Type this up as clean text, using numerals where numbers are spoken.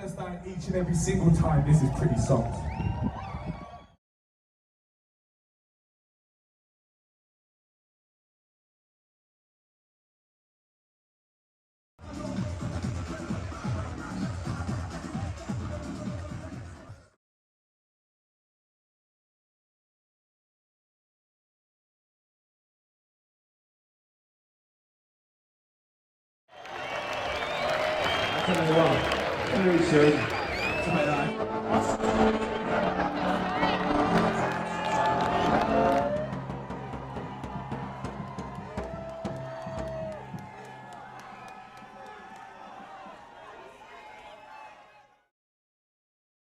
understand each and every single time this is pretty soft. Very soon.